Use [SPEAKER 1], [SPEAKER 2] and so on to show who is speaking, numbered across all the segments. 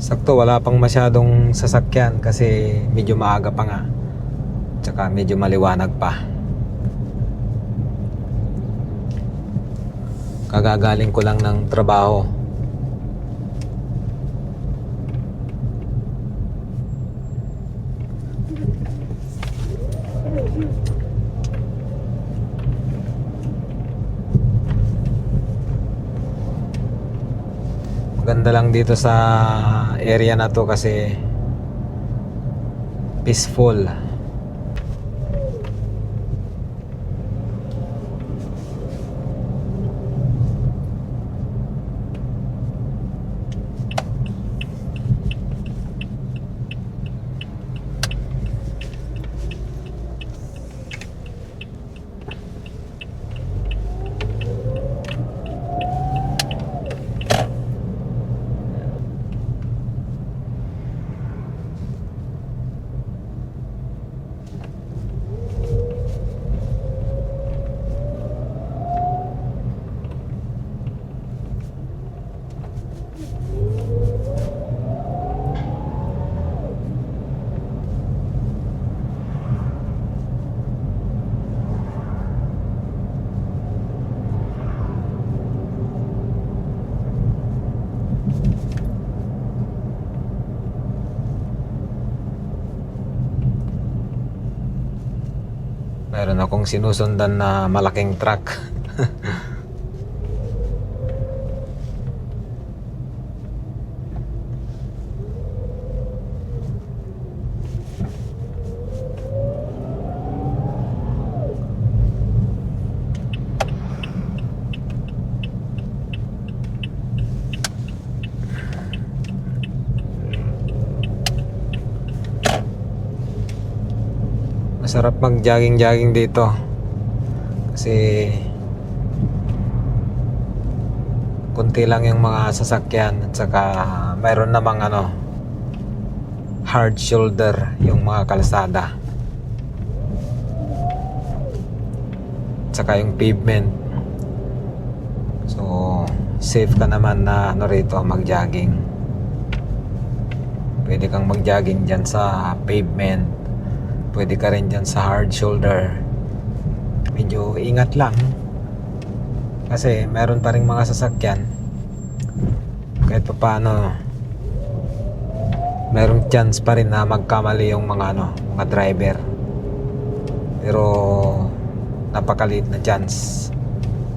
[SPEAKER 1] Sakto, wala pang masyadong sasakyan kasi medyo maaga pa nga. Tsaka medyo maliwanag pa. Kagagaling ko lang ng trabaho. Maganda lang dito sa area na to kasi peaceful. Meron akong sinusundan na malaking truck. Masarap mag-jogging dito kasi kunti lang yung mga sasakyan at saka mayroon namang hard shoulder yung mga kalsada at saka yung pavement, so safe ka naman na rito mag-jogging. Pwede kang mag-jogging dyan sa pavement, pwede ka rin dyan sa hard shoulder. Medyo ingat lang kasi meron pa rin mga sasakyan. Kahit pa paano merong chance pa rin na magkamali yung mga mga driver, pero napakaliit na chance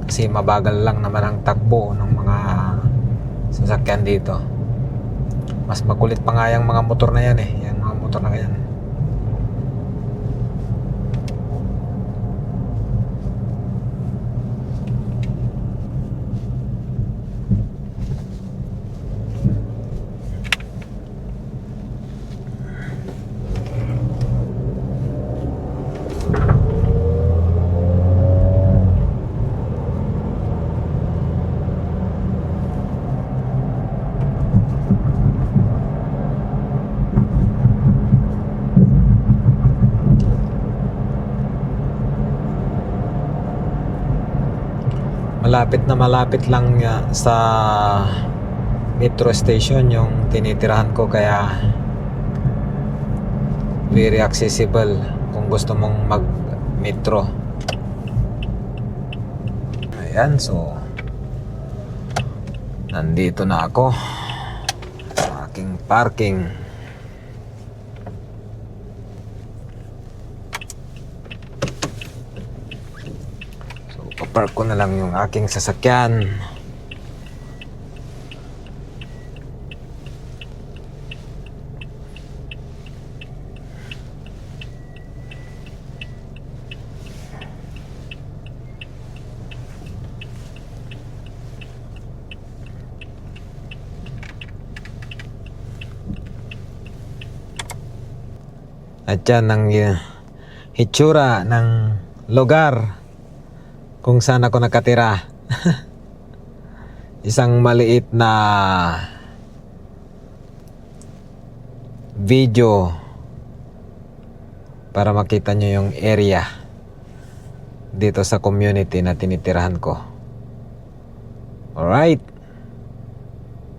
[SPEAKER 1] kasi mabagal lang naman ang takbo ng mga sasakyan dito. Mas makulit pa nga yung mga motor na yan yung mga motor na yan. Malapit lang sa metro station yung tinitirahan ko, kaya very accessible kung gusto mong mag metro. Ayan, so nandito na ako sa aking parking. Park ko na lang yung aking sasakyan. At yan ang hitsura ng lugar kung saan ako nakatira. Isang maliit na video para makita nyo yung area dito sa community na tinitirahan ko. Alright.